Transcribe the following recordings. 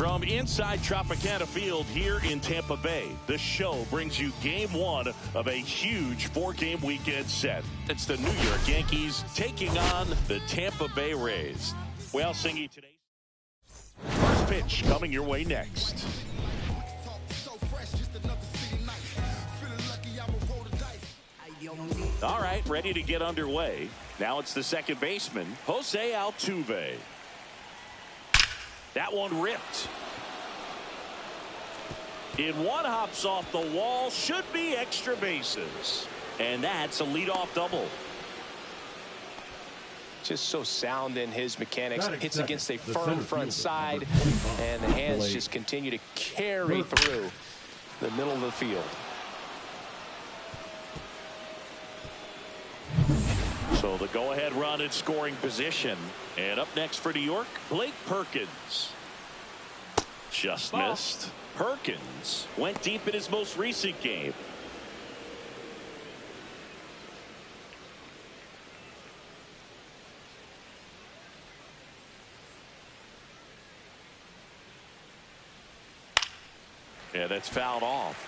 From inside Tropicana Field here in Tampa Bay, the show brings you game one of a huge four-game weekend set. It's the New York Yankees taking on the Tampa Bay Rays. Well, Singy, today's first pitch coming your way next. All right, ready to get underway. Now it's the second baseman, Jose Altuve. That one ripped. In one, hops off the wall, should be extra bases. And that's a leadoff double. Just so sound in his mechanics. Hits against a firm front side, and the hands just continue to carry through the middle of the field. So the go-ahead run in scoring position. And up next for New York, Blake Perkins. Just missed. Perkins went deep in his most recent game. Yeah, that's fouled off.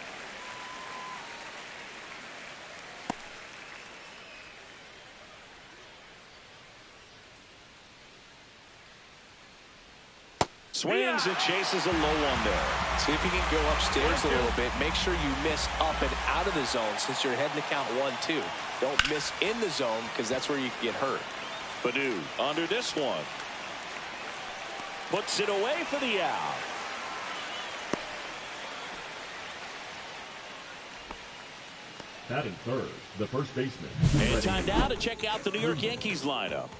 Swings and chases a low one there. See if you can go upstairs a little bit. Make sure you miss up and out of the zone since you're heading to count 1-2. Don't miss in the zone because that's where you can get hurt. Badu under this one. Puts it away for the out. Batting third, the first baseman. And time now to check out the New York Yankees lineup.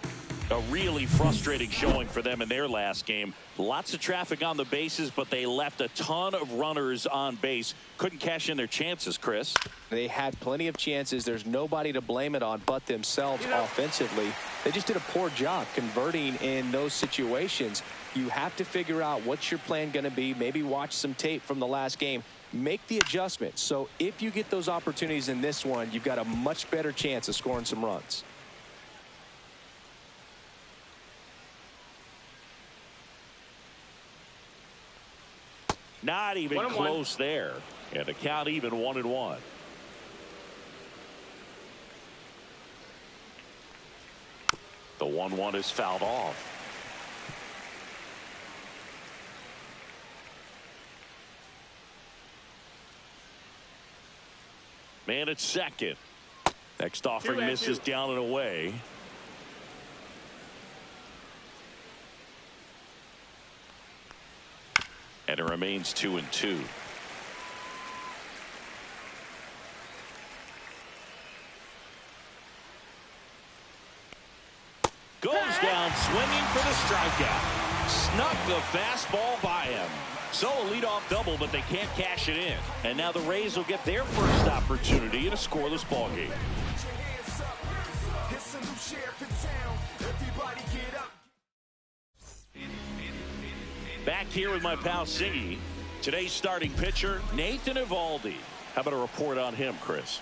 A really frustrating showing for them in their last game. Lots of traffic on the bases, but they left a ton of runners on base. Couldn't cash in their chances, Chris. They had plenty of chances. There's nobody to blame it on but themselves offensively. They just did a poor job converting in those situations. You have to figure out what's your plan going to be. Maybe watch some tape from the last game. Make the adjustment. So if you get those opportunities in this one, you've got a much better chance of scoring some runs. Not even close there. And the count even 1-1. The 1-1 is fouled off. Man at second. Next offering misses down and away. And it remains 2-2. Goes down swinging for the strikeout. Snuck the fastball by him. So a leadoff double, but they can't cash it in. And now the Rays will get their first opportunity in a scoreless ballgame. Back here with my pal Siggy. Today's starting pitcher, Nathan Eovaldi. How about a report on him, Chris?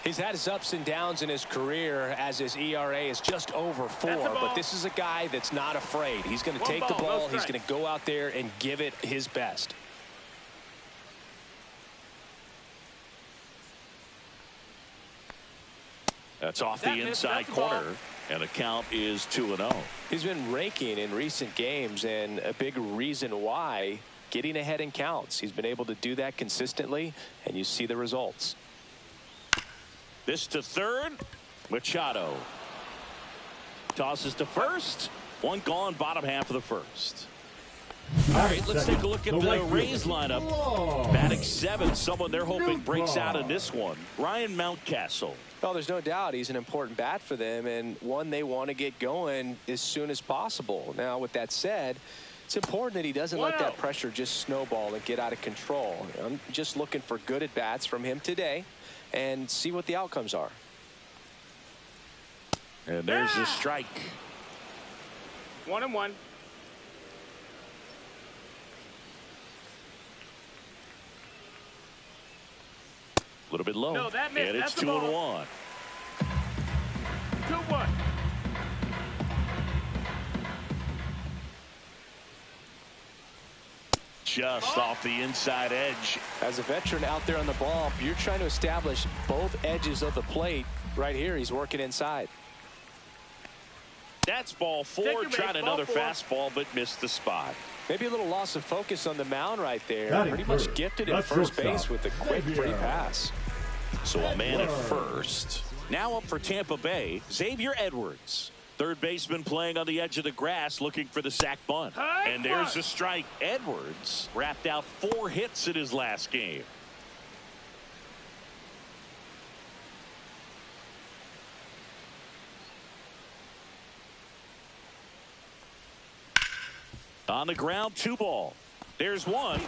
He's had his ups and downs in his career as his ERA is just over 4. But this is a guy that's not afraid. He's going to take the ball. He's going to go out there and give it his best. That's off the inside corner. And the count is 2-0. He's been raking in recent games, and a big reason why, getting ahead in counts. He's been able to do that consistently, and you see the results. This to third. Machado tosses to first. One gone, bottom half of the first. All right, let's take a look at the Rays lineup. Batting 7, someone they're hoping breaks out in this one. Ryan Mountcastle. Well, there's no doubt he's an important bat for them, and one they want to get going as soon as possible. Now, with that said, it's important that he doesn't let that pressure just snowball and get out of control. I'm just looking for good at-bats from him today and see what the outcomes are. And there's the strike. 1-1. A little bit low. No, that missed. And it's That's 2-1. 2-1. Just off the inside edge. As a veteran out there on the ball, you're trying to establish both edges of the plate. Right here, he's working inside. That's ball 4. Tried another fastball, but missed the spot. Maybe a little loss of focus on the mound right there. Batting Pretty much third. gifted at That's first shortstop. base with a quick free pass. So a man at first. Now up for Tampa Bay, Xavier Edwards. Third baseman playing on the edge of the grass looking for the sac bunt. And there's a strike. Edwards wrapped out 4 hits in his last game. On the ground, 2 ball. There's 1.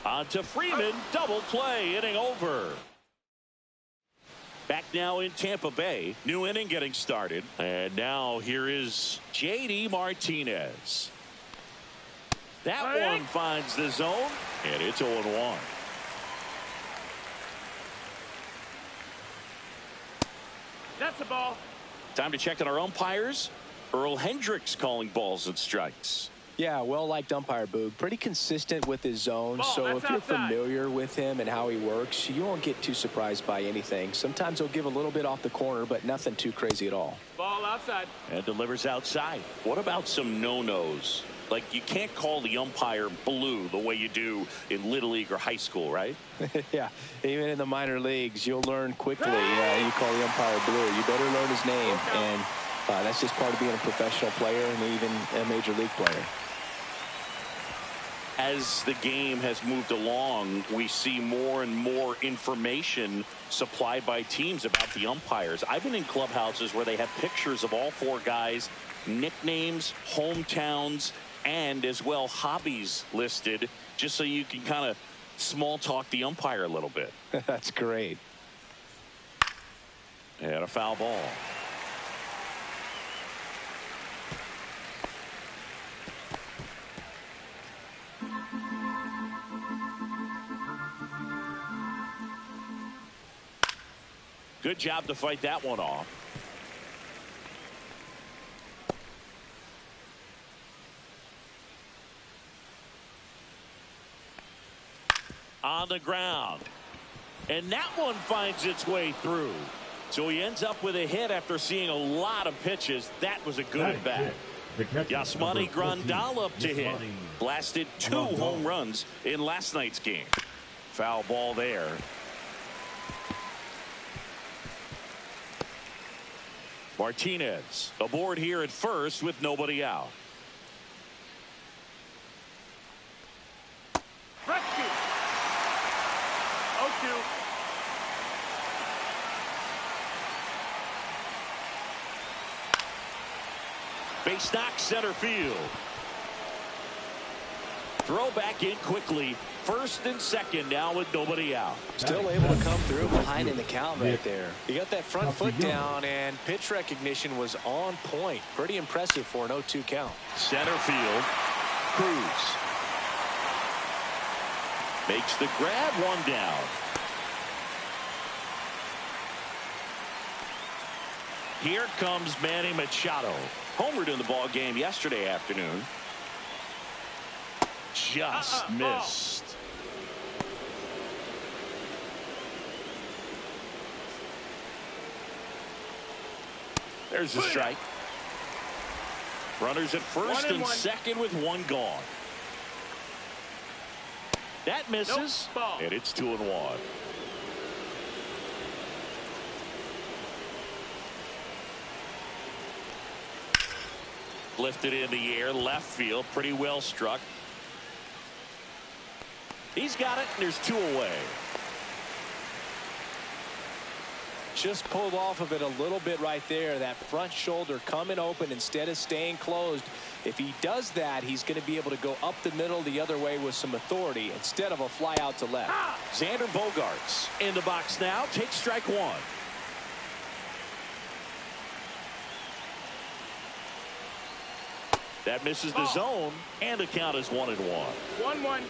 On to Freeman. Double play. Inning over. Back now in Tampa Bay. New inning getting started. And now here is J.D. Martinez. That one finds the zone. And it's 0-1. That's a ball. Time to check on our umpires. Earl Hendricks calling balls and strikes. Yeah, well-liked umpire, Boog. Pretty consistent with his zone. Ball, so if you're outside. familiar with him and how he works, you won't get too surprised by anything. Sometimes he'll give a little bit off the corner, but nothing too crazy at all. Ball outside. And delivers outside. What about some no-nos? Like, you can't call the umpire blue the way you do in Little League or high school, right? Yeah, even in the minor leagues, you'll learn quickly. You call the umpire blue. You better learn his name. And that's just part of being a professional player and even a major league player. As the game has moved along, we see more and more information supplied by teams about the umpires. I've been in clubhouses where they have pictures of all 4 guys, nicknames, hometowns, and as well hobbies listed, just so you can kind of small talk the umpire a little bit. That's great. And a foul ball. Good job to fight that one off. On the ground. And that one finds its way through. So he ends up with a hit after seeing a lot of pitches. That was a good at bat. Yasmani Grandal up to hit. Blasted 2 home runs in last night's game. Foul ball there. Martinez aboard here at first with nobody out. Rescue. 0-2. Base knock center field. Throw back in quickly. First and second now with nobody out. Still able to come through behind in the count right there. He got that front foot down, and pitch recognition was on point. Pretty impressive for an 0-2 count. Center field. Cruz makes the grab, 1 down. Here comes Manny Machado. Homered in the ball game yesterday afternoon. Just missed. There's the strike. Runners at first and second with 1 gone. That misses. Nope. And it's 2-1. Lifted in the air, left field, pretty well struck. He's got it, and there's 2 away. Just pulled off of it a little bit right there. That front shoulder coming open instead of staying closed. If he does that, he's going to be able to go up the middle the other way with some authority instead of a fly out to left. Xander Bogaerts in the box now. Takes strike 1. That misses the zone, and the count is 1-1. 1-1.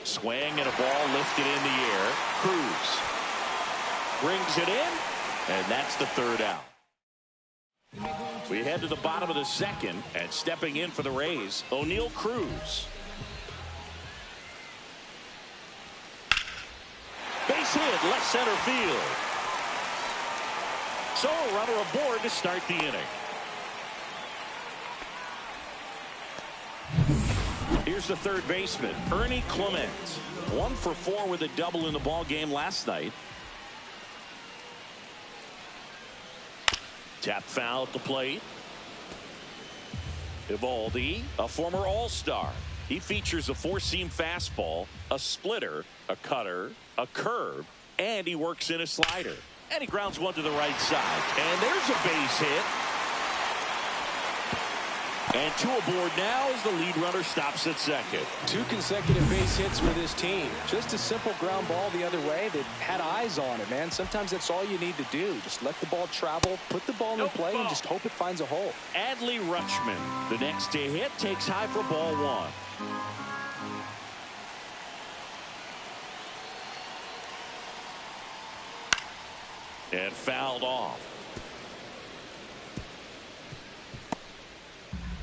Swing and a ball lifted in the air. Cruz brings it in, and that's the 3rd out. We head to the bottom of the second, and stepping in for the Rays, O'Neal Cruz. Base hit, left center field. So a runner aboard to start the inning. Here's the third baseman, Ernie Clement. 1 for 4 with a double in the ball game last night. Tap foul at the plate. Evaldi, a former All-Star. He features a four-seam fastball, a splitter, a cutter, a curve, and he works in a slider. And he grounds one to the right side. And there's a base hit. And 2 aboard now as the lead runner stops at second. 2 consecutive base hits for this team. Just a simple ground ball the other way. They had eyes on it, man. Sometimes that's all you need to do. Just let the ball travel, put the ball in play, and just hope it finds a hole. Adley Rutschman, the next to hit, takes high for ball 1. And fouled off.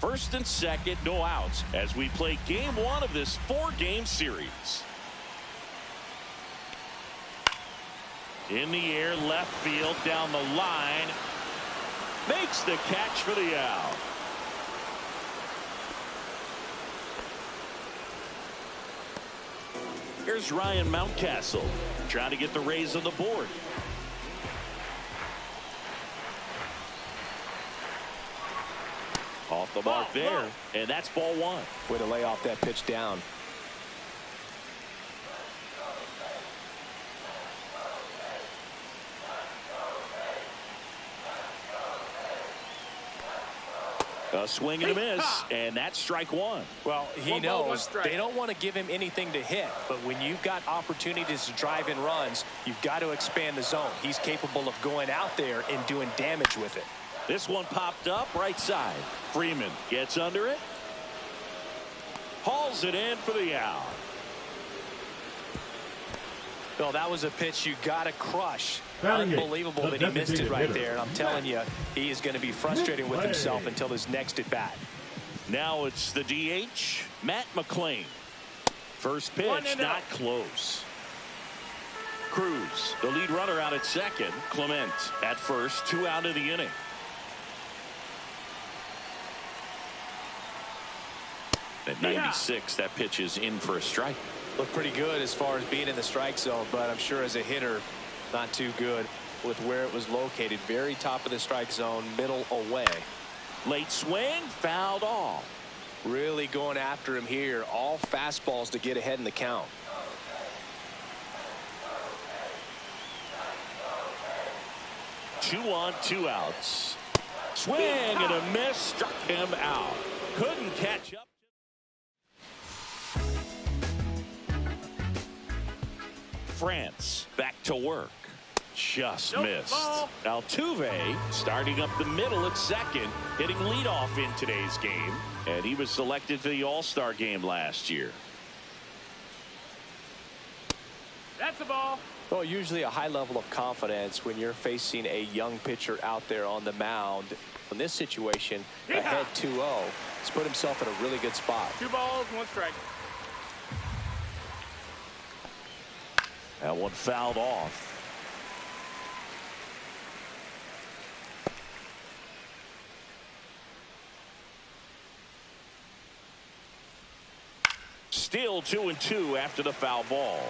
First and second, no outs as we play game 1 of this 4-game series. In the air, left field, down the line. Makes the catch for the out. Here's Ryan Mountcastle trying to get the Rays on the board. Off the mark there, and that's ball 1. Way to lay off that pitch down. A swing and a miss, and that's strike 1. Well, he knows they don't want to give him anything to hit, but when you've got opportunities to drive in runs, you've got to expand the zone. He's capable of going out there and doing damage with it. This one popped up right side. Freeman gets under it. Hauls it in for the out. Bill, that was a pitch you got to crush. Batting Unbelievable that he missed it right there. And I'm telling you, he is going to be frustrated with himself until his next at bat. Now it's the DH, Matt McClain. First pitch, not close. Cruz, the lead runner, out at second. Clement at first, 2 out of the inning. At 96, that pitch is in for a strike. Looked pretty good as far as being in the strike zone, but I'm sure as a hitter, not too good with where it was located. Very top of the strike zone, middle away. Late swing, fouled off. Really going after him here. All fastballs to get ahead in the count. Two on, 2 outs. Swing and a miss, struck him out. Couldn't catch up. France back to work. Just missed. Altuve starting up the middle at second, hitting leadoff in today's game, and he was selected to the All-Star game last year. That's a ball. Well, usually a high level of confidence when you're facing a young pitcher out there on the mound. In this situation, ahead 2-0, he's put himself in a really good spot. 2 balls, 1 strike. That one fouled off. Still 2-2 after the foul ball.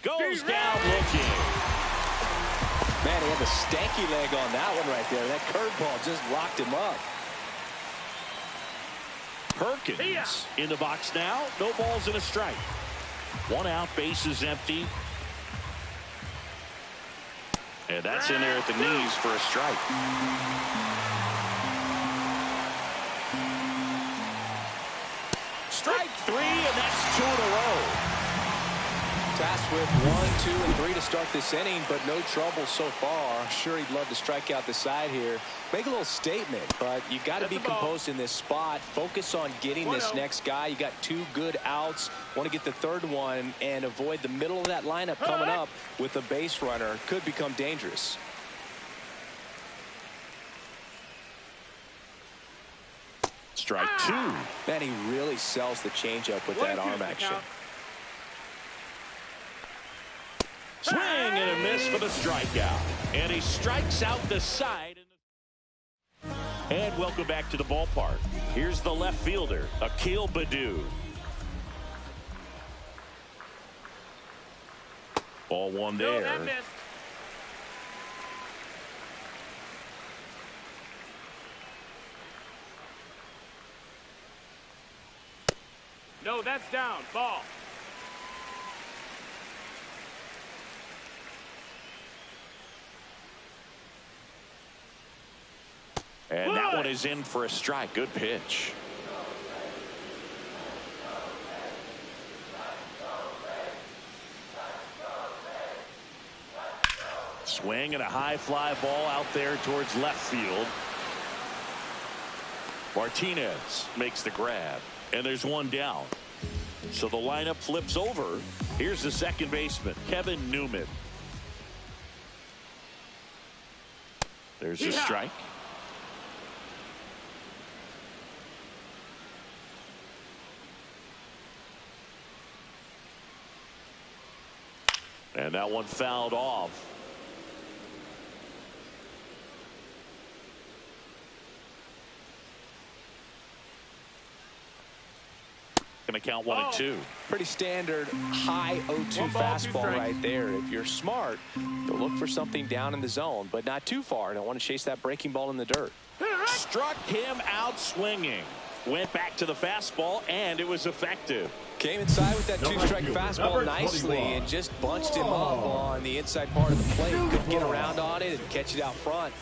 Goes down looking. Man, he had the stanky leg on that one right there. That curveball just locked him up. Perkins in the box now. No balls and a strike. 1 out, bases empty. And that's in there at the knees for a strike. Strike 3, and that's 2 in a row. tasked with 1, 2, and 3 to start this inning, but no trouble so far. I'm sure he'd love to strike out the side here. Make a little statement, but you got to be composed in this spot. Focus on getting this next guy. You got 2 good outs. Want to get the 3rd one and avoid the middle of that lineup coming up with a base runner. Could become dangerous. Strike 2. Man, he really sells the changeup with that arm action. Swing and a miss for the strikeout. And he strikes out the side. And welcome back to the ballpark. Here's the left fielder, Akil Baddoo. Ball 1 there. that missed. No, that's down. Ball. And that one is in for a strike. Good pitch. Swing and a high fly ball out there towards left field. Martinez makes the grab. And there's one down. So the lineup flips over. Here's the second baseman, Kevin Newman. There's a strike. And that one fouled off. Going to count 1 and 2. Pretty standard high 0-2 fastball right there. If you're smart, you'll look for something down in the zone, but not too far. Don't want to chase that breaking ball in the dirt. Struck him out swinging. Went back to the fastball, and it was effective. Came inside with that 2-strike fastball nicely and just bunched him up on the inside part of the plate. Couldn't get around on it and catch it out front.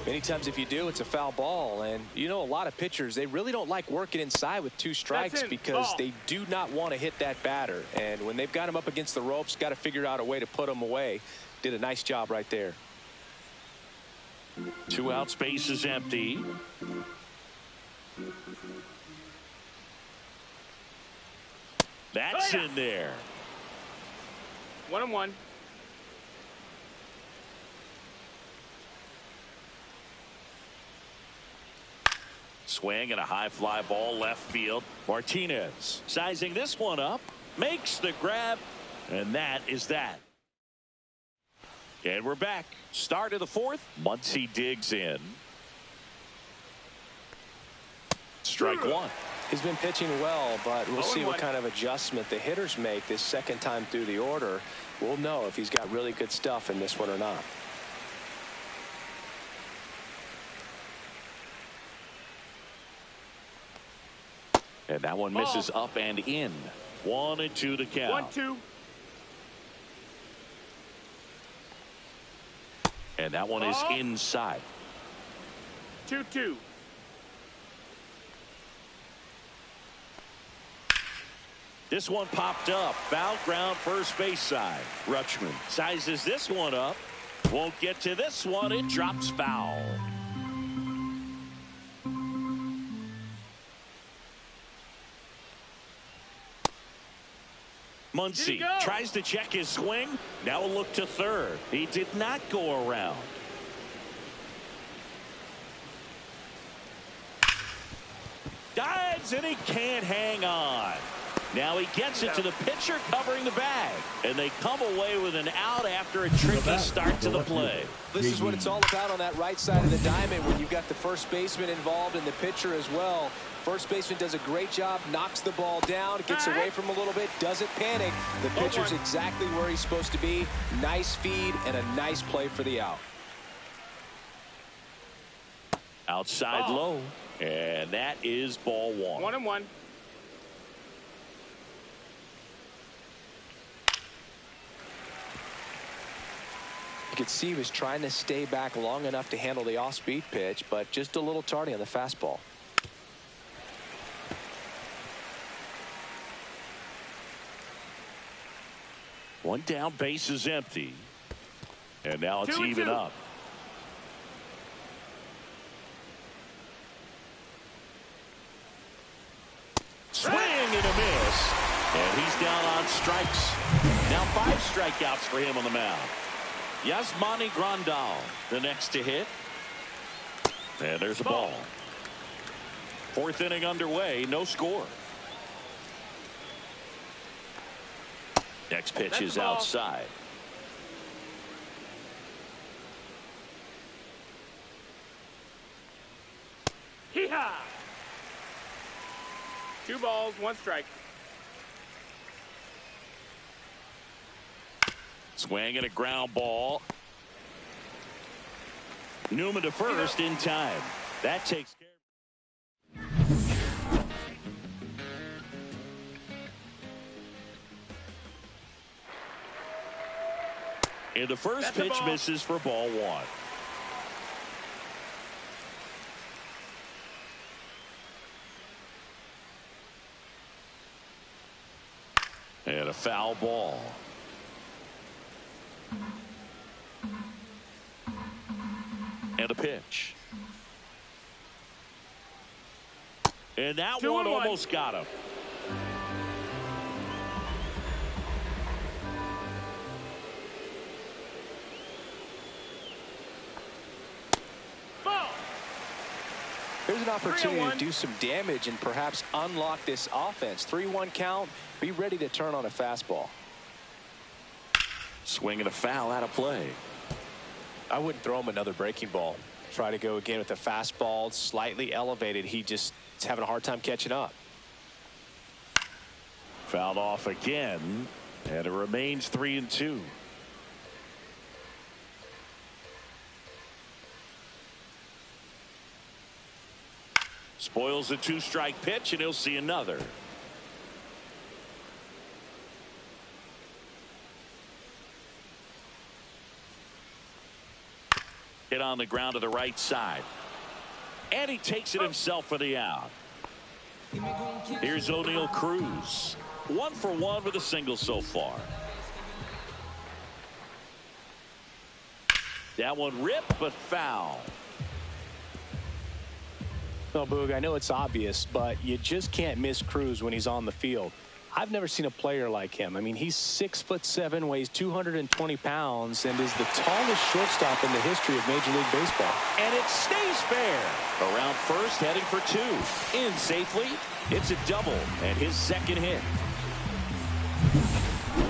Many times if you do, it's a foul ball. And you know, a lot of pitchers, they really don't like working inside with 2 strikes because they do not want to hit that batter. And when they've got him up against the ropes, got to figure out a way to put him away. Did a nice job right there. 2 out, space is empty. That's in there. 1 and 1. Swing and a high fly ball left field. Martinez sizing this one up, makes the grab, and that is that. And we're back. Start of the 4th. Muncy digs in. Strike 1. He's been pitching well, but we'll see what kind of adjustment the hitters make this second time through the order. We'll know if he's got really good stuff in this one or not. And that one misses up and in. 1 and 2 to count. 1-2. And that one is inside. 2-2. This one popped up. Foul ground first base side. Rutschman sizes this one up. Won't get to this one. It drops foul. Muncy tries to check his swing. Now a look to third. He did not go around. Dives and he can't hang on. Now he gets it to the pitcher covering the bag. And they come away with an out after a tricky start to the play. This is what it's all about on that right side of the diamond when you've got the first baseman involved and the pitcher as well. First baseman does a great job, knocks the ball down, gets away from him a little bit, doesn't panic. The pitcher's exactly where he's supposed to be. Nice feed and a nice play for the out. Outside low. And that is ball 1. 1 and 1. You could see he was trying to stay back long enough to handle the off-speed pitch, but just a little tardy on the fastball. One down, base is empty. And now it's 2-2. even up. Swing and a miss. And he's down on strikes. Now 5 strikeouts for him on the mound. Yasmani Grandal, the next to hit. And there's a ball. 4th inning underway, no score. Next pitch is outside. Hee-haw! 2 balls, 1 strike. Swing and a ground ball. Newman to first in time. That takes care. And the first pitch misses for ball 1. And a foul ball. And a pitch. And that one almost got him. Here's an opportunity to do some damage and perhaps unlock this offense. 3-1 count. Be ready to turn on a fastball. Swing and a foul out of play. I wouldn't throw him another breaking ball. Try to go again with the fastball slightly elevated. He just is having a hard time catching up. Fouled off again, and it remains 3-2. Spoils a 2-strike pitch, and he'll see another. Hit on the ground to the right side. And he takes it himself for the out. Here's O'Neal Cruz. 1 for 1 with a single so far. That one ripped, but foul. No, Boog, I know it's obvious, but you just can't miss Cruz when he's on the field. I've never seen a player like him. I mean, he's 6'7", weighs 220 pounds, and is the tallest shortstop in the history of Major League Baseball. And it stays fair. Around first, heading for 2. In safely. It's a double, and his second hit.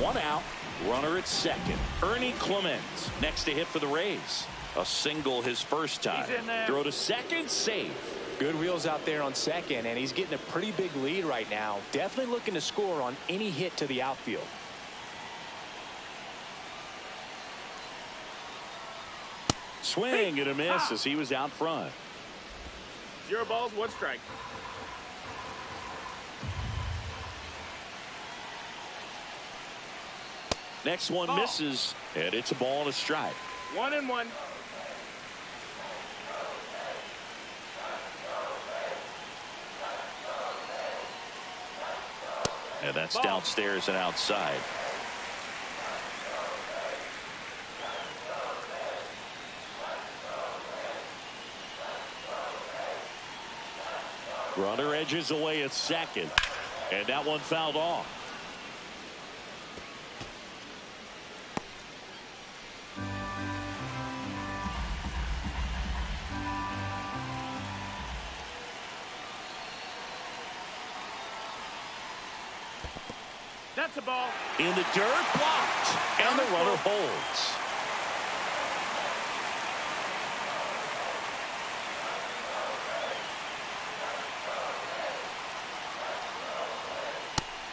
1 out. Runner at second. Ernie Clement next to hit for the Rays. A single his first time. Throw to second, safe. Good wheels out there on second, and he's getting a pretty big lead right now. Definitely looking to score on any hit to the outfield. Swing and a miss as he was out front. 0 balls, 1 strike. Next one misses, and it's a ball and a strike. 1-1. And that's downstairs and outside. Runner edges away at second. And that one fouled off. That's a ball. In the dirt, blocked. And the runner holds.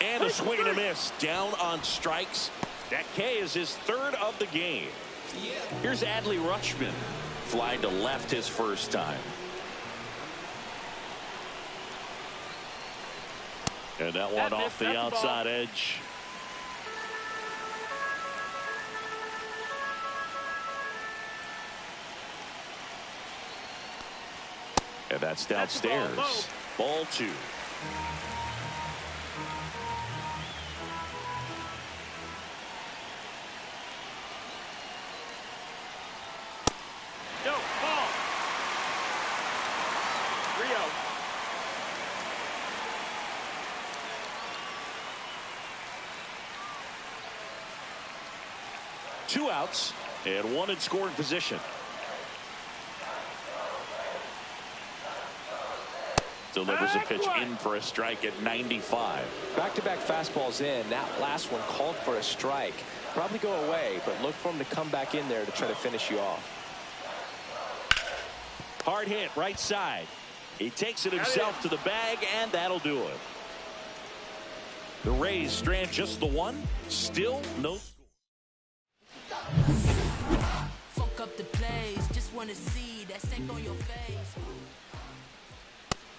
And a swing and a miss. Down on strikes. That K is his 3rd of the game. Here's Adley Rutschman. Flying to left his first time. And that one off the outside edge. And that's downstairs. Ball 2. 2 outs and 1 in scoring position. Delivers a pitch in for a strike at 95. Back-to-back fastballs in. That last one called for a strike. Probably go away, but look for him to come back in there to try to finish you off. Hard hit right side. He takes it himself to the bag, and that'll do it. The Rays strand just the 1. Still no score. Fuck up the place. Just want to see that stank on your face.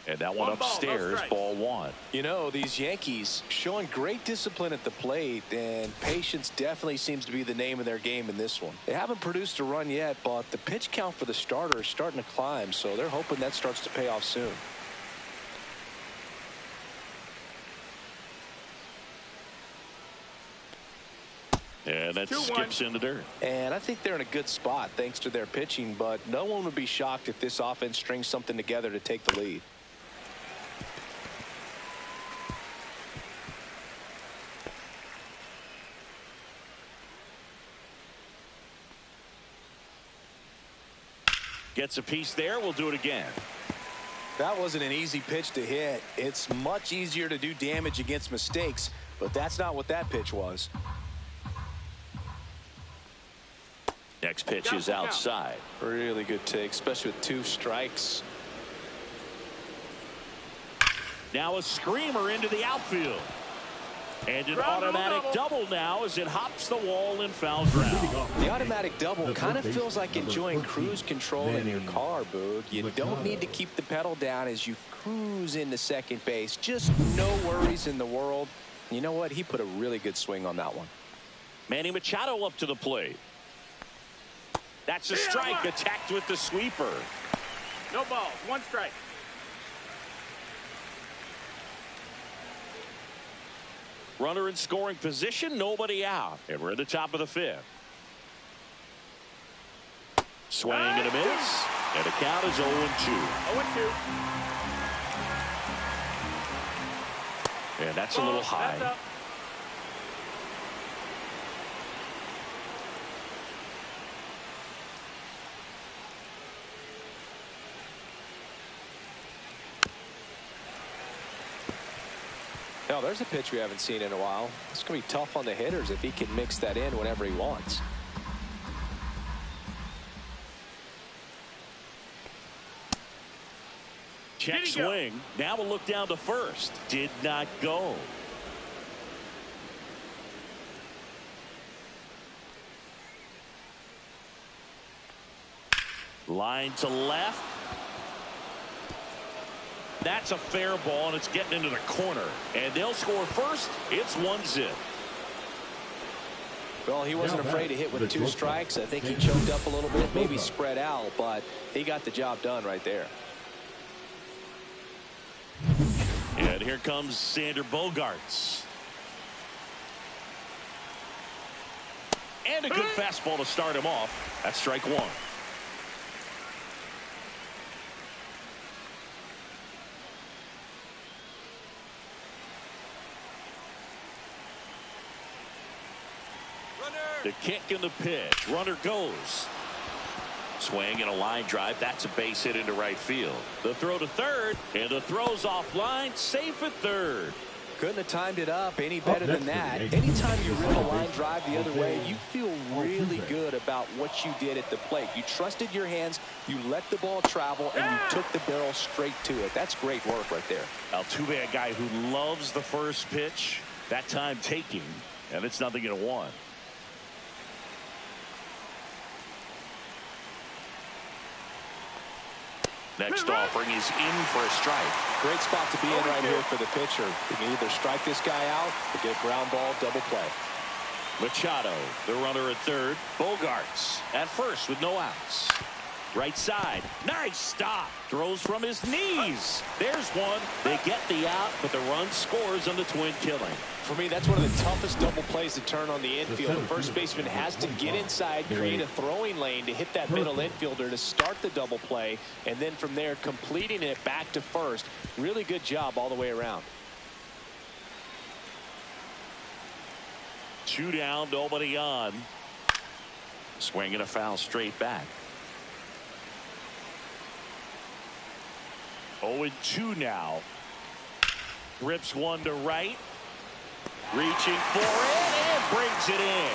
And that one upstairs, ball 1. You know, these Yankees showing great discipline at the plate, and patience definitely seems to be the name of their game in this one. They haven't produced a run yet, but the pitch count for the starter is starting to climb, so they're hoping that starts to pay off soon. And that skips into dirt. And I think they're in a good spot thanks to their pitching, but no one would be shocked if this offense strings something together to take the lead. Gets a piece there. We'll do it again. That wasn't an easy pitch to hit. It's much easier to do damage against mistakes, but that's not what that pitch was. Next pitch is outside. Really good take, especially with 2 strikes. Now a screamer into the outfield. And an automatic double now as it hops the wall in foul ground. The automatic double kind of feels like enjoying cruise control in your car, Boog. You don't need to keep the pedal down as you cruise into second base. Just no worries in the world. You know what? He put a really good swing on that one. Manny Machado up to the plate. That's a strike, attacked with the sweeper. No balls, 1 strike. Runner in scoring position, nobody out. And we're at the top of the 5th. Swing and a miss. And the count is 0-2. 0-2. And that's a little high. Now, there's a pitch we haven't seen in a while. It's going to be tough on the hitters if he can mix that in whenever he wants. Check swing. Now we'll look down to first. Did not go. Line to left. That's a fair ball, and it's getting into the corner. And they'll score first. It's 1-0. Well, he wasn't afraid to hit with 2 strikes. I think he choked up a little bit, maybe spread out, but he got the job done right there. And here comes Xander Bogaerts. And a good fastball to start him off. That's strike 1. The kick and the pitch. Runner goes. Swing and a line drive. That's a base hit into right field. The throw to third, and the throw's offline. Safe at third. Couldn't have timed it up any better than that. Anytime you rip a line drive the other way, you feel really good about what you did at the plate. You trusted your hands, you let the ball travel, and you took the barrel straight to it. That's great work right there. Altuve, a guy who loves the first pitch. That time taking, and it's 0-1. Next offering is in for a strike. Great spot to be in right here for the pitcher. You can either strike this guy out or get ground ball, double play. Machado, the runner at third. Bogaerts at first with no outs. Right side. Nice stop. Throws from his knees. There's one. They get the out, but the run scores on the twin killing. For me, that's one of the toughest double plays to turn on the infield. The first baseman has to get inside, create a throwing lane to hit that middle infielder to start the double play, and then from there completing it back to first. Really good job all the way around. 2 down, nobody on. Swing and a foul straight back. 0-2 now. Rips one to right. Reaching for it and brings it in.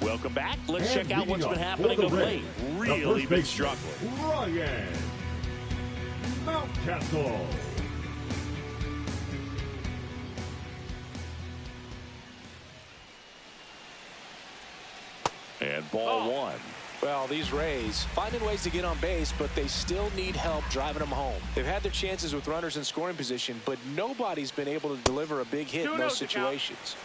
Welcome back. Let's check out what's been happening of late. Really been struggling. Ryan Mountcastle. And ball one. Well, these Rays finding ways to get on base, but they still need help driving them home. They've had their chances with runners in scoring position, but nobody's been able to deliver a big hit in those situations.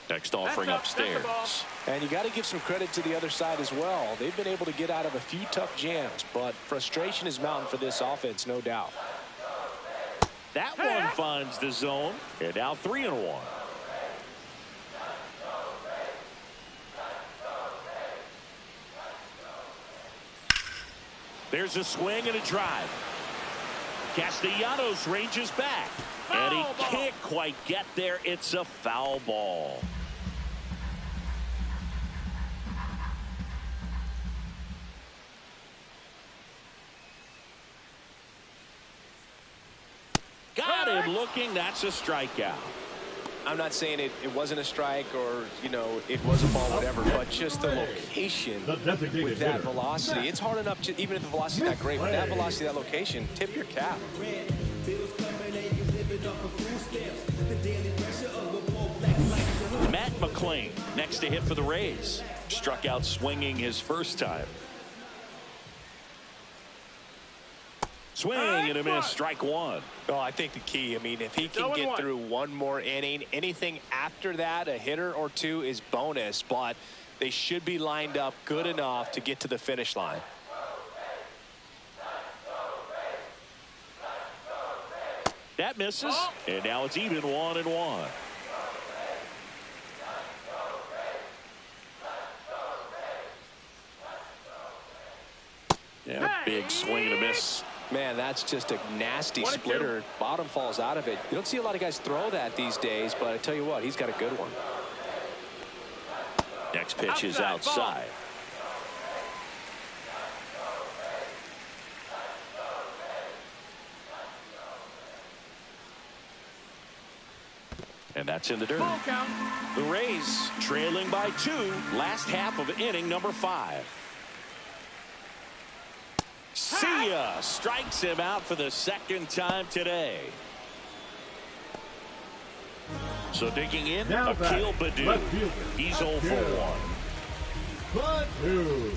Next offering upstairs. And you got to give some credit to the other side as well. They've been able to get out of a few tough jams, but frustration is mounting for this offense, no doubt. That one finds the zone, and now 3-1. There's a swing and a drive. Castellanos ranges back, and he can't quite get there. It's a foul ball. Got him looking. That's a strikeout. I'm not saying it wasn't a strike or, you know, it was a ball, whatever, but just the location with that velocity. It's hard enough to, even if the velocity's not great, with that velocity, that location, tip your cap. Matt McClain next to hit for the Rays. Struck out swinging his first time. Swing and a miss, strike one. Well, I think the key, I mean, if he can get through one more inning, anything after that, a hitter or two is bonus, but they should be lined up good enough to get to the finish line. That misses, and now it's even 1-1. Yeah, big swing and a miss. Man, that's just a nasty splitter. Bottom falls out of it. You don't see a lot of guys throw that these days, but I tell you what, he's got a good one. Next pitch is outside. And that's in the dirt. The Rays trailing by 2. Last half of inning number 5. See ya. Strikes him out for the second time today. So digging in, Akil Baddoo. He's 0 for 1. Baddoo.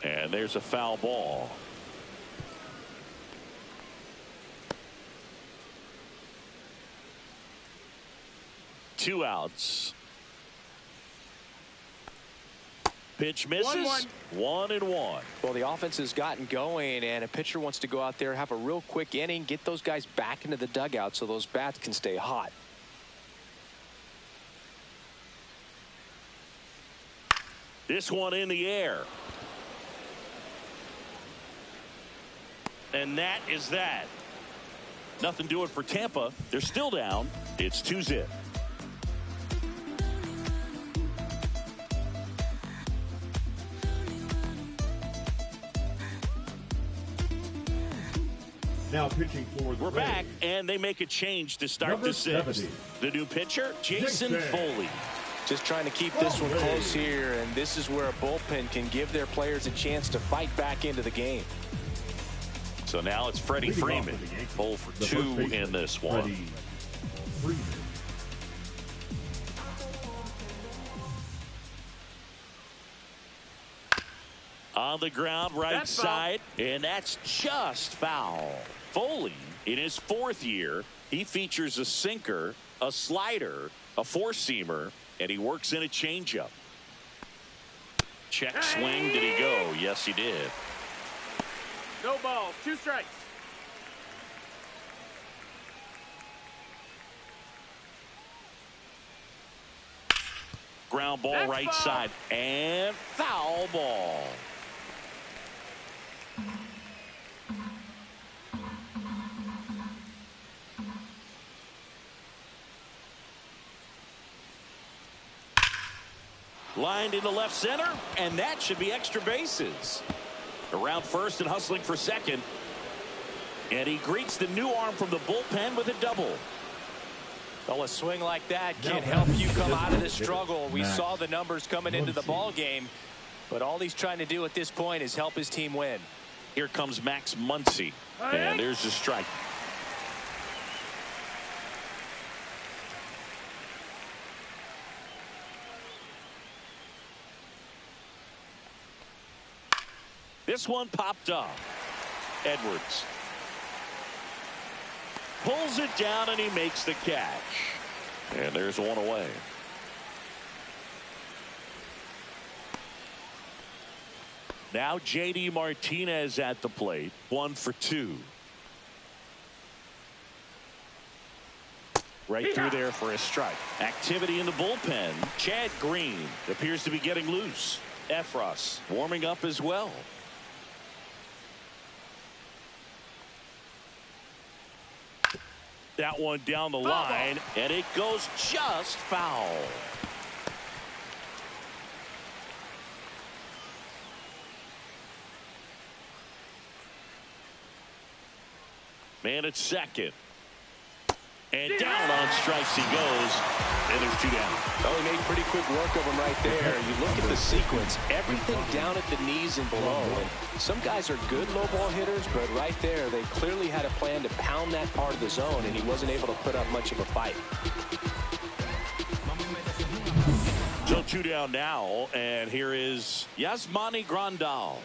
And there's a foul ball. Two outs. Pitch misses. 1-1. Well, the offense has gotten going, and a pitcher wants to go out there, have a real quick inning, get those guys back into the dugout so those bats can stay hot. This one in the air. And that is that. Nothing doing for Tampa. They're still down. It's 2-0. Now pitching for the We're Rays. back, and they make a change to start Number the 6th. 70. The new pitcher, Jason Foley. Just trying to keep this one close here, and this is where a bullpen can give their players a chance to fight back into the game. So now it's Freddie Freeman. 0 for 2 in this one. Freddie Freeman. On the ground, right side, and that's just foul. Foley, in his 4th year, he features a sinker, a slider, a four-seamer, and he works in a changeup. Check swing. Did he go? Yes, he did. No balls, 2 strikes. ground ball right side. And foul ball. Lined into left center, and that should be extra bases. Around first and hustling for second. And he greets the new arm from the bullpen with a double. Well, a swing like that can help you come out of the struggle. We saw the numbers coming into the ball game, but all he's trying to do at this point is help his team win. Here comes Max Muncy, and there's the strike. This one popped up. Edwards pulls it down, and he makes the catch. And there's one away. Now J.D. Martinez at the plate. 1 for 2. Right through there for a strike. Activity in the bullpen. Chad Green appears to be getting loose. Efros warming up as well. That one down the line, and it goes just foul. Man at second. And down on strikes he goes. And there's 2 down. Oh, he made pretty quick work of him right there. You look at the sequence, everything down at the knees and below. And some guys are good low ball hitters, but right there, they clearly had a plan to pound that part of the zone, and he wasn't able to put up much of a fight. So 2 down now, and here is Yasmani Grandal.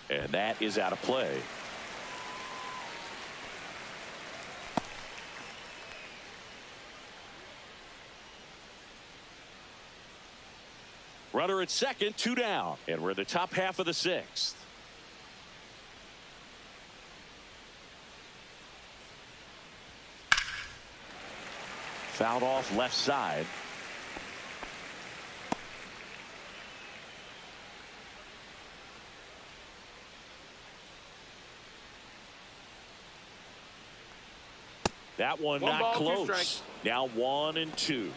And that is out of play. Runner at second, 2 down. And we're in the top half of the 6th. Fouled off left side. That one not close. Now 1 and 2.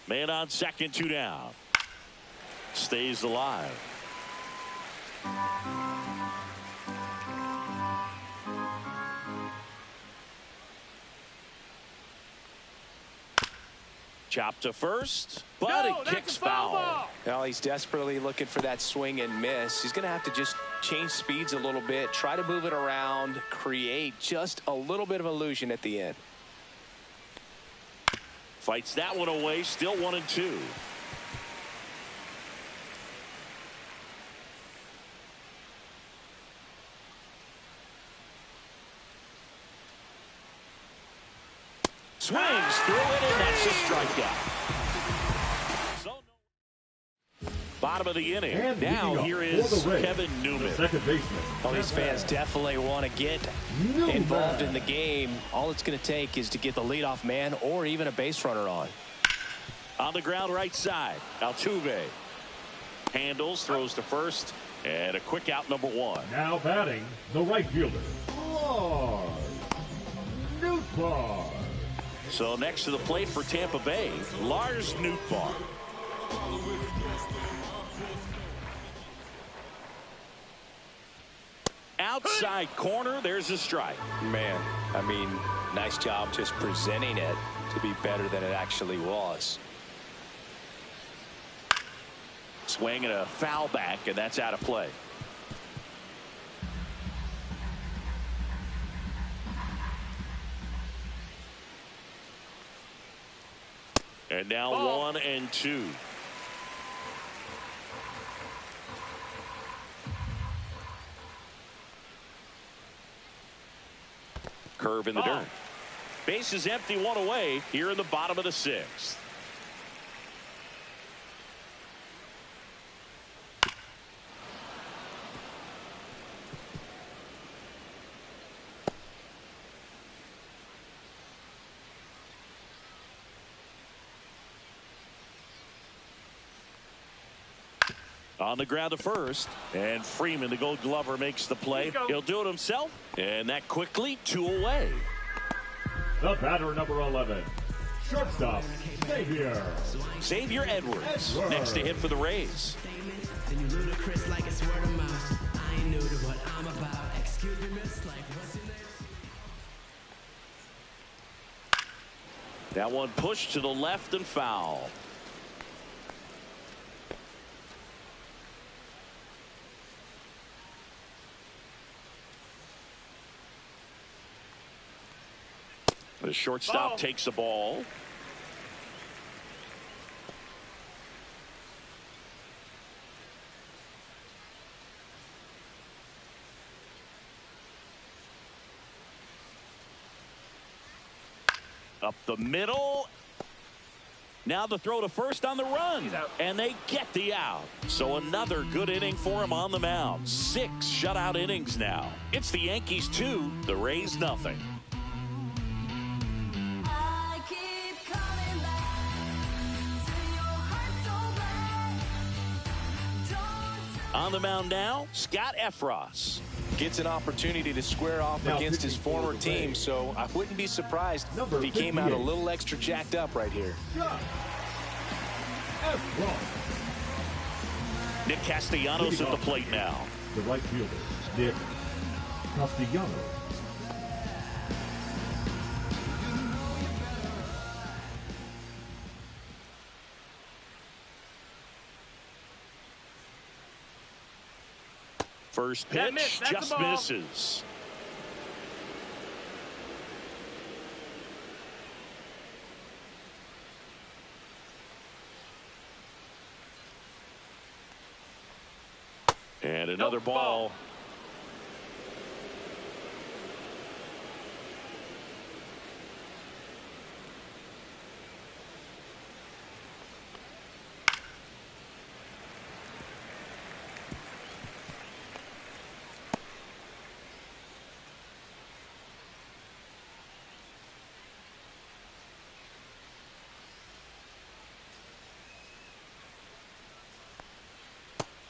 Man on second, 2 down. Stays alive. Chop to first, but it kicks foul. Well, he's desperately looking for that swing and miss. He's going to have to just change speeds a little bit, try to move it around, create just a little bit of illusion at the end. Fights that one away, still 1 and 2. Swings through it, and that's a strikeout. Bottom of the inning. And now here is Kevin Newman. Second baseman. Well, these fans definitely want to get involved in the game. All it's going to take is to get the leadoff man or even a base runner on. On the ground right side, Altuve handles, throws to first, and a quick out, number 1. Now batting, the right fielder, Lars Nootbaar. So next to the plate for Tampa Bay, Lars Nootbaar. Outside corner, there's a strike. Man, I mean, nice job just presenting it to be better than it actually was. Swing and a foul back, and that's out of play. And now 1 and 2. Curve in the dirt. Base is empty, 1 away here in the bottom of the 6th. On the ground to first. And Freeman, the Gold Glover, makes the play. He'll do it himself. And that quickly, 2 away. The batter, number 11, shortstop, Xavier Edwards. Next to hit for the Rays. That one pushed to the left and foul. The shortstop takes the ball. Up the middle. Now the throw to first on the run. And they get the out. So another good inning for him on the mound. 6 shutout innings now. It's the Yankees 2, the Rays nothing. On the mound now, Scott Efros. Gets an opportunity to square off against his former team, so I wouldn't be surprised if he came out a little extra jacked up right here. Nick Castellanos at the plate now. The right fielder, Nick Castellanos. First pitch just misses. And another ball.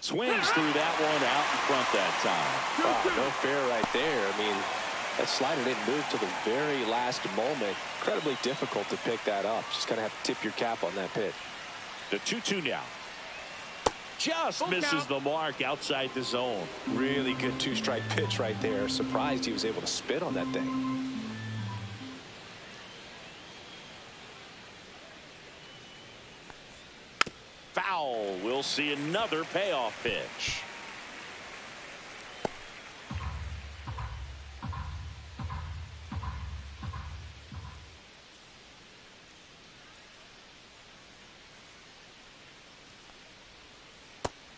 Swings through that one out in front that time. Wow, no fair right there. I mean, that slider didn't move to the very last moment. Incredibly difficult to pick that up. Just kind of have to tip your cap on that pitch. The 2-2 now. Just misses the mark outside the zone. Really good 2-strike pitch right there. Surprised he was able to spit on that thing. Foul. We'll see another payoff pitch.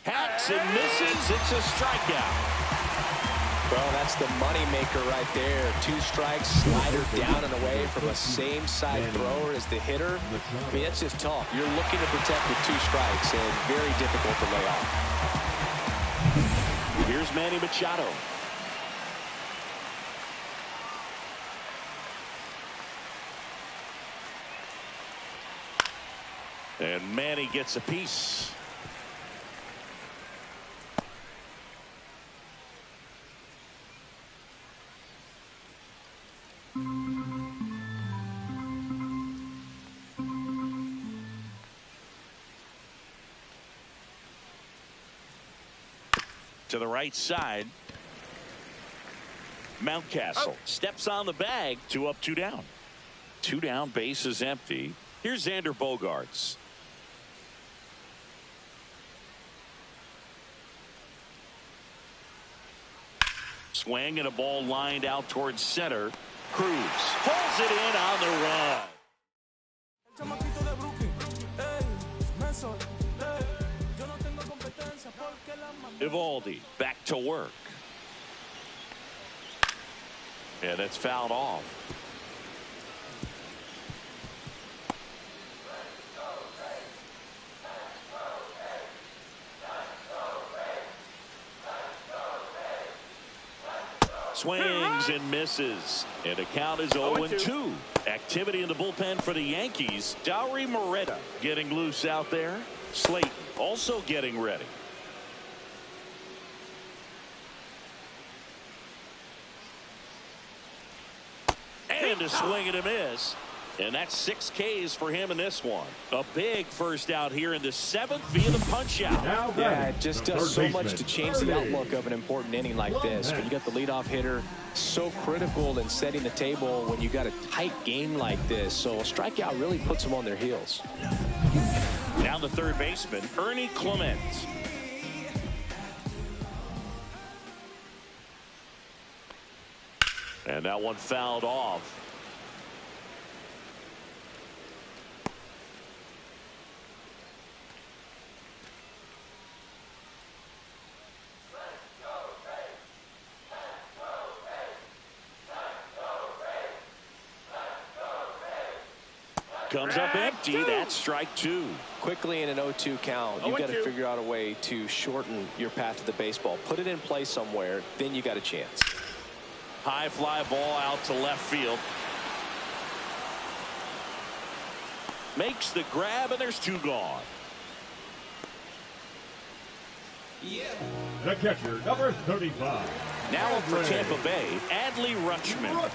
Hacks and misses. It's a strikeout. Well, that's the moneymaker right there. 2 strikes, slider down and away from a same-side thrower as the hitter. I mean, that's just tough. You're looking to protect with 2 strikes, and very difficult to lay off. Here's Manny Machado. And Manny gets a piece. To the right side. Mountcastle steps on the bag. 2 up, 2 down. 2 down, base is empty. Here's Xander Bogaerts. Swing and a ball lined out towards center. Cruz pulls it in on the run. Evaldi back to work. And it's fouled off. Swings and misses. And the count is 0-2. Activity in the bullpen for the Yankees. Dauri Moreta getting loose out there. Slayton also getting ready. in to swing and a miss. And that's 6 Ks for him in this one. A big first out here in the 7th via the punch out. Yeah, it just does so much to change the outlook of an important inning like this. When you got the leadoff hitter, so critical in setting the table when you got a tight game like this. So a strikeout really puts them on their heels. Now the third baseman, Ernie Clement. And that one fouled off. Comes up empty. That's strike 2. Quickly in an 0-2 count, you've got to figure out a way to shorten your path to the baseball. Put it in play somewhere, then you got a chance. High fly ball out to left field. Makes the grab, and there's 2 gone. The catcher, number 35. Now up for Tampa Bay, Adley Rutschman.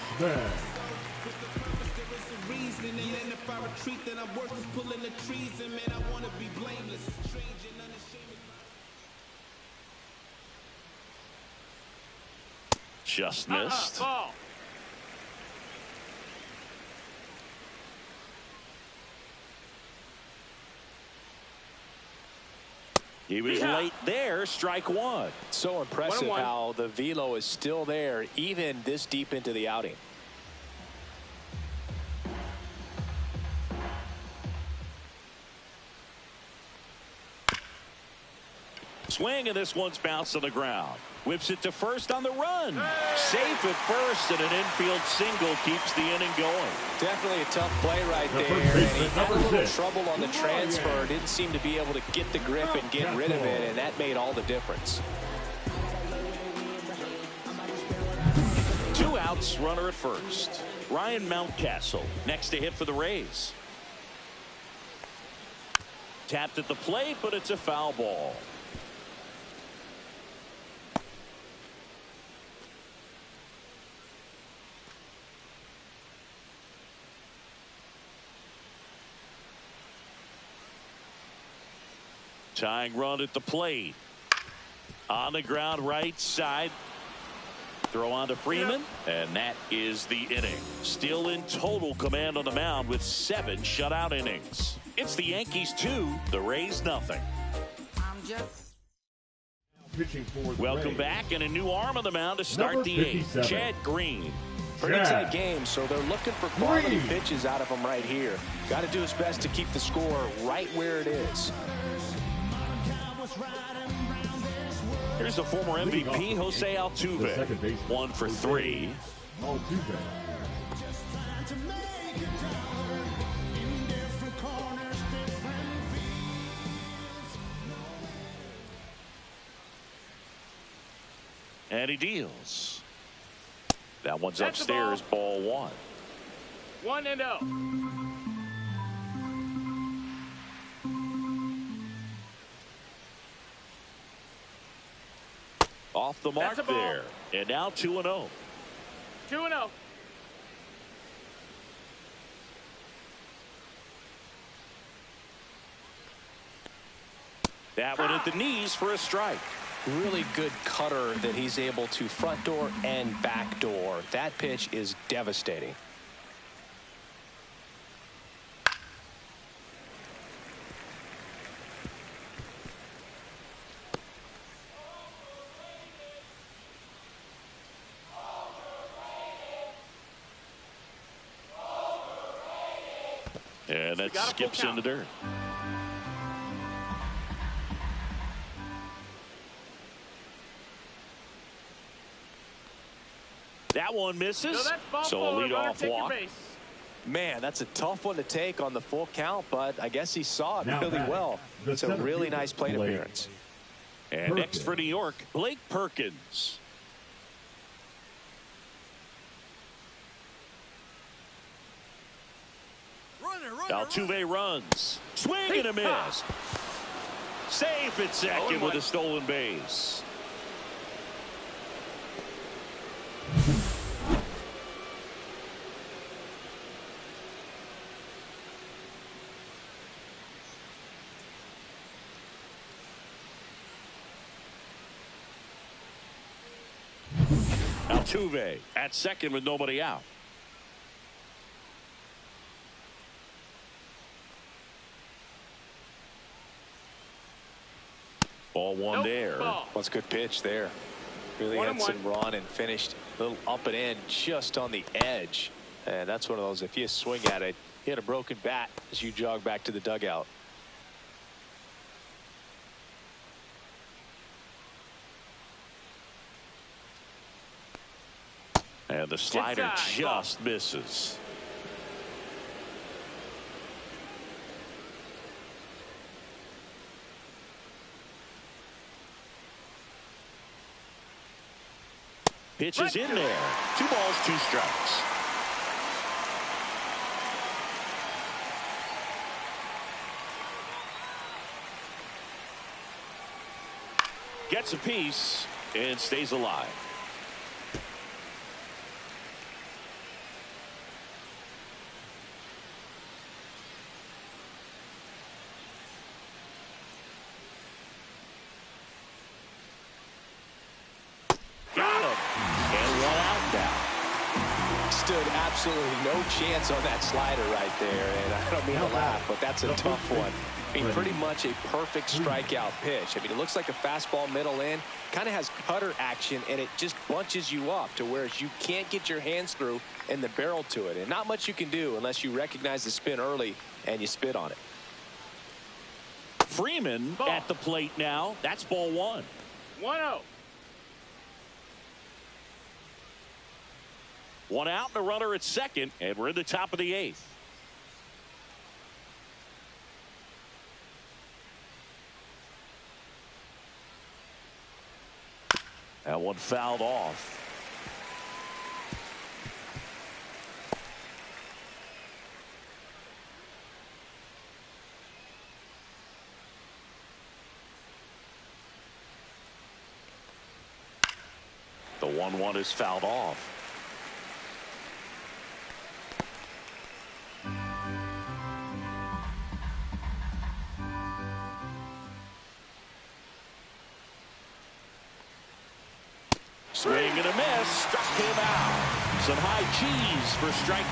And if I retreat, then I'm worth pulling the trees, and man, I want to be blameless, strange and unashamed. Just missed. Ball. He was late there. Strike 1. So impressive how the velo is still there even this deep into the outing. Swing, and this one's bounced on the ground. Whips it to first on the run. Safe at first, and an infield single keeps the inning going. Definitely a tough play right there. And he had a little trouble on the transfer. Didn't seem to be able to get the grip and get rid of it, and that made all the difference. 2 outs, runner at first. Ryan Mountcastle next to hit for the Rays. Tapped at the plate, but it's a foul ball. Tying run at the plate. On the ground, right side. Throw on to Freeman, and that is the inning. Still in total command on the mound with 7 shutout innings. It's the Yankees 2, the Rays nothing. Welcome back, and a new arm on the mound to start the 8th. Chad Green. Pretty tight game, so they're looking for quality pitches out of him right here. Got to do his best to keep the score right where it is. Here's the former MVP, Jose Altuve. 1 for 3. And he deals. That one's upstairs, ball 1. 1-0. Off the mark there. And now 2-0. 2-0. That one at the knees for a strike. Really good cutter that he's able to front door and back door. That pitch is devastating. And that skips into dirt. That one misses. So a leadoff walk. Man, that's a tough one to take on the full count, but I guess he saw it really well. It's a really nice plate appearance. And next for New York, Blake Perkins. Altuve runs. Swing and a miss. Safe at second with a stolen base. Altuve at second with nobody out. Ball one there. Ball. What's a good pitch there. Really had some run and finished a little up and in just on the edge. And that's one of those, if you swing at it, you hit a broken bat as you jog back to the dugout. And the slider just misses. Pitch is in there. 2 balls, 2 strikes. Gets a piece and stays alive. Absolutely no chance on that slider right there, and I don't mean to laugh, but that's a tough one. I mean, pretty much a perfect strikeout pitch. I mean, it looks like a fastball middle in, kind of has cutter action, and it just bunches you up to where you can't get your hands through and the barrel to it, and not much you can do unless you recognize the spin early and you spit on it. Freeman at the plate now. That's ball 1. 1-0. 1 out and a runner at second, and we're in the top of the 8th. That one fouled off. The 1-1 is fouled off. Swing and a miss. Struck him out. Some high cheese for strike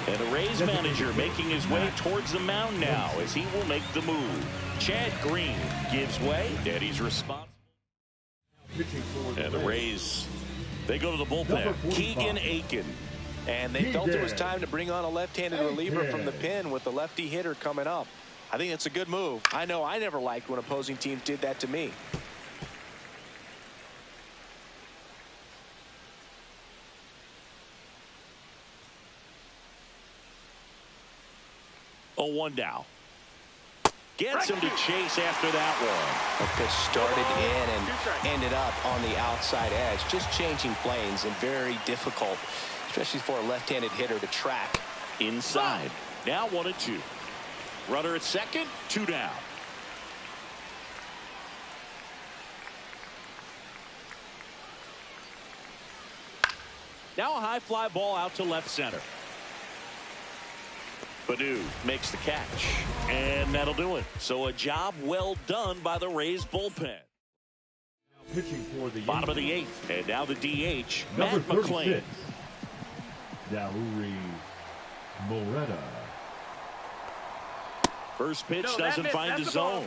3. And the Rays manager making his way towards the mound now as he will make the move. Chad Green gives way. Eddie's responsible. And the Rays, they go to the bullpen. Keegan Aiken. And they felt it was time to bring on a left-handed reliever from the pen with the lefty hitter coming up. I think it's a good move. I know I never liked when opposing teams did that to me. Oh, 1 down. Gets him to chase after that one. The pitch started in and ended up on the outside edge. Just changing planes and very difficult, especially for a left-handed hitter to track. Inside. Now 1-2. Runner at second, 2 down. Now a high fly ball out to left center. Badu makes the catch, and that'll do it. So a job well done by the Rays bullpen. Pitching for the bottom of the 8th, and now the DH, number Matt McClain. Dauri Moreta. First pitch doesn't find the zone.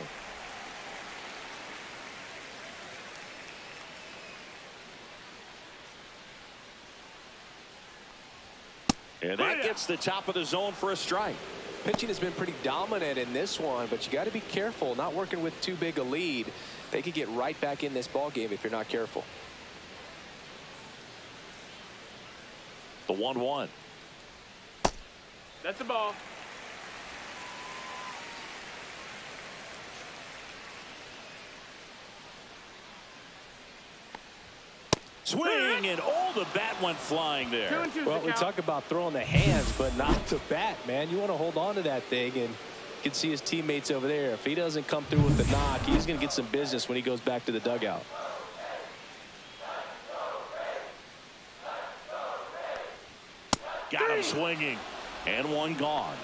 And that gets the top of the zone for a strike. Pitching has been pretty dominant in this one, but you got to be careful not working with too big a lead. They could get right back in this ball game if you're not careful. The 1-1. That's the ball. Swing, and the bat went flying there. 2-2. Well, we talk about throwing the hands, but not the bat, man. You want to hold on to that thing, and you can see his teammates over there. If he doesn't come through with the knock, he's going to get some business when he goes back to the dugout. Got him swinging, and one gone.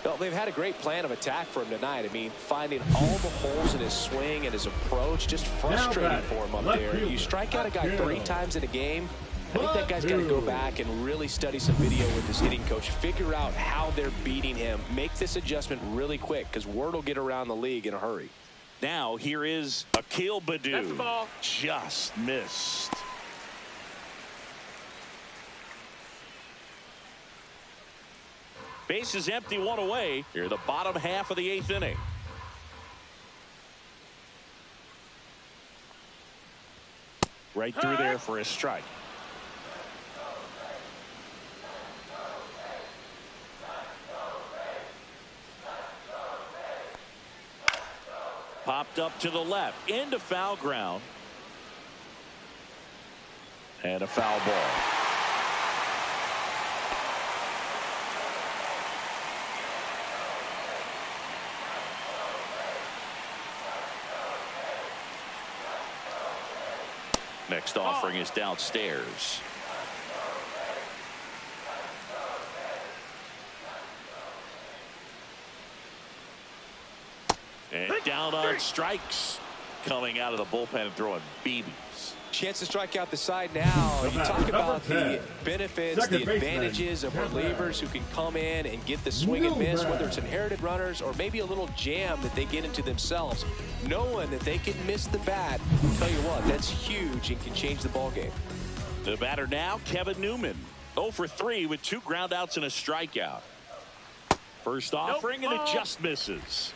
Well, they've had a great plan of attack for him tonight. I mean, finding all the holes in his swing and his approach, just frustrating for him up there. You strike out a guy 3 times in a game, I think that guy's got to go back and really study some video with his hitting coach, figure out how they're beating him, make this adjustment really quick, because word will get around the league in a hurry. Now here is Akil Baddoo. That's the ball. Just missed. Base is empty, 1 away. Here the bottom half of the 8th inning. Right through there for a strike. Popped up to the left, into foul ground. And a foul ball. Next offering is downstairs. And down on strikes, coming out of the bullpen and throwing BBs. Chance to strike out the side now. You talk about the benefits, the advantages of relievers who can come in and get the swing and miss, whether it's inherited runners or maybe a little jam that they get into themselves. Knowing that they can miss the bat, I'll tell you what, that's huge and can change the ball game. The batter now, Kevin Newman. 0 for 3 with 2 groundouts and a strikeout. First offering, and it just misses.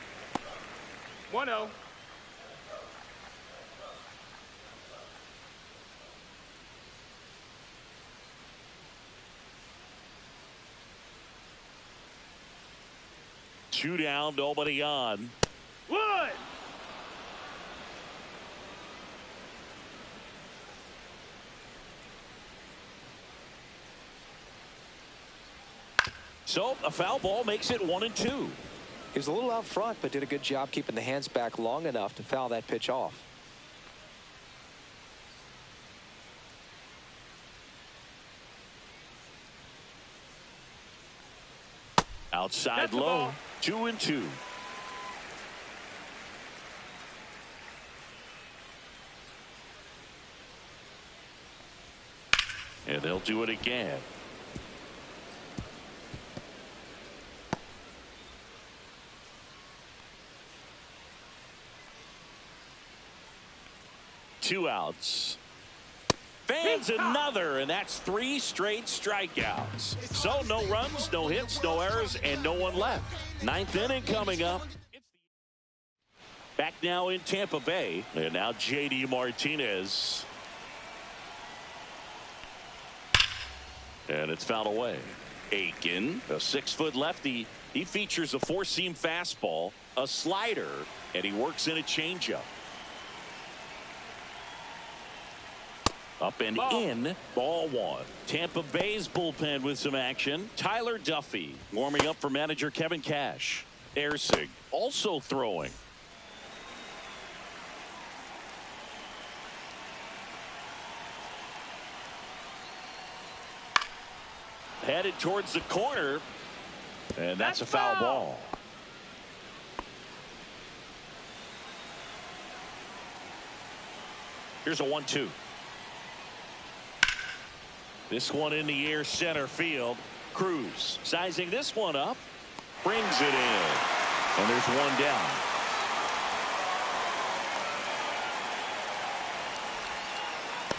1-0. Two down, nobody on. Wood. So a foul ball makes it 1-2. He was a little out front, but did a good job keeping the hands back long enough to foul that pitch off. Outside low, 2-2. And they'll do it again. Two outs. Fans another, and that's 3 straight strikeouts. So no runs, no hits, no errors, and no one left. 9th inning coming up. Back now in Tampa Bay, and now J.D. Martinez. And it's fouled away. Aiken, a 6-foot lefty. He features a 4-seam fastball, a slider, and he works in a changeup. Up and in, ball 1. Tampa Bay's bullpen with some action. Tyler Duffy warming up for manager Kevin Cash. Ersig also throwing. Headed towards the corner, and that's a foul ball. Here's a 1-2. This one in the air, center field. Cruz sizing this one up, brings it in, and there's one down.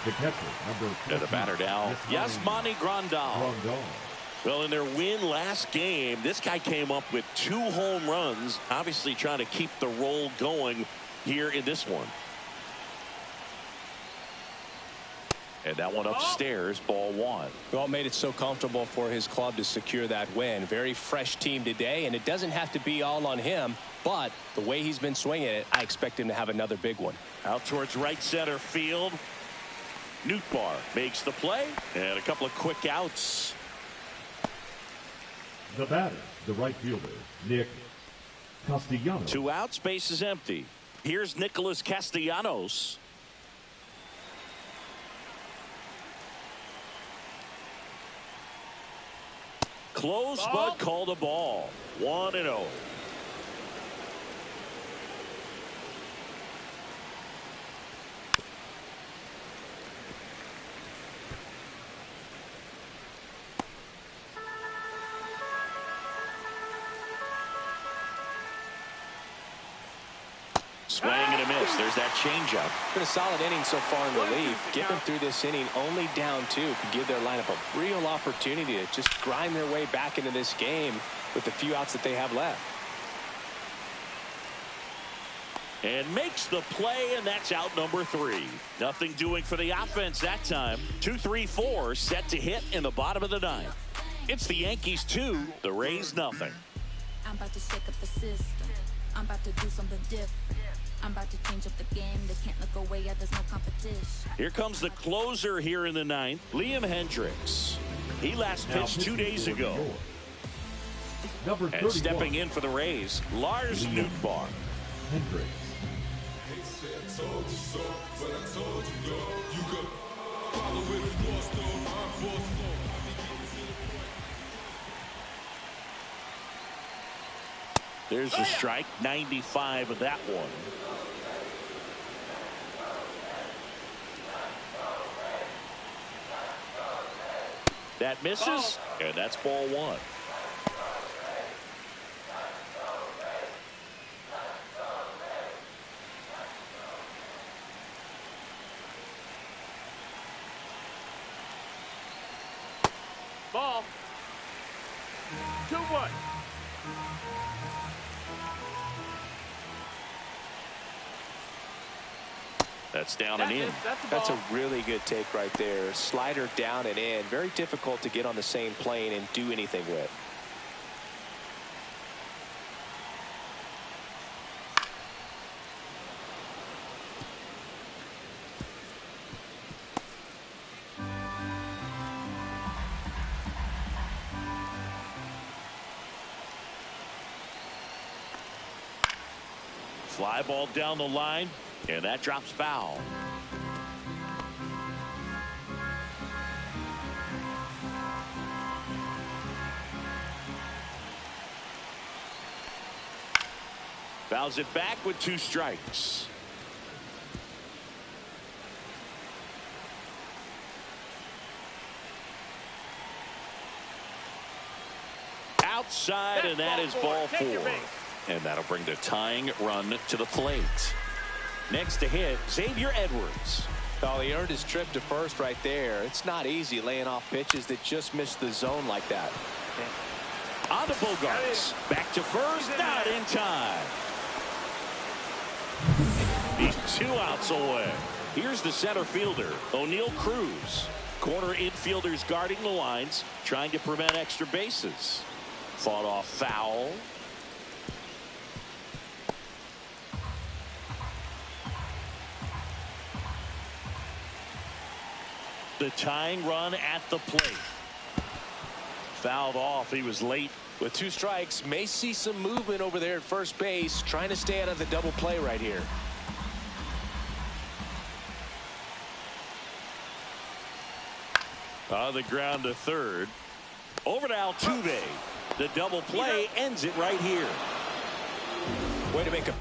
The catcher, number 20, And the batter now, Yasmani Grandal. Grandal. Well, in their win last game, this guy came up with 2 home runs, obviously trying to keep the roll going here in this one. And that one upstairs, ball 1. Well, made it so comfortable for his club to secure that win. Very fresh team today, and it doesn't have to be all on him, but the way he's been swinging it, I expect him to have another big one. Out towards right center field. Nootbaar makes the play, and a couple of quick outs. The batter, the right fielder, Nick Castellanos. 2 outs, base is empty. Here's Nicholas Castellanos. Close, but called a ball. 1-0. Swing and a miss. There's that changeup. Been a solid inning so far in relief. Getting through this inning only down 2 could give their lineup a real opportunity to just grind their way back into this game with the few outs that they have left. And makes the play, and that's out number 3. Nothing doing for the offense that time. 2-3-4 set to hit in the bottom of the 9th. It's the Yankees 2, the Rays nothing. I'm about to shake up the system. I'm about to do something different. I'm about to change up the game. They can't look away. There's no competition. Here comes the closer here in the 9th, Liam Hendricks. He last pitched 2 days ago. And stepping in for the Rays, Lars Nootbaar. Hendricks. There's the strike, 95 of that one. That misses, and that's ball 1. Ball. 2-1. That's down and in. That's a really good take right there. Slider down and in. Very difficult to get on the same plane and do anything with. Fly ball down the line, and that drops foul. Fouls it back with 2 strikes. Outside, and that is ball 4. And that'll bring the tying run to the plate. Next to hit, Xavier Edwards. Oh, he earned his trip to first right there. It's not easy laying off pitches that just miss the zone like that. On to Bogarts. Back to first, not in time. He's 2 outs away. Here's the center fielder, O'Neal Cruz. Corner infielders guarding the lines, trying to prevent extra bases. Fought off foul. The tying run at the plate. Fouled off. He was late. With 2 strikes, may see some movement over there at first base, trying to stay out of the double play right here. On the ground to third. Over to Altuve. The double play ends it right here. Way to make a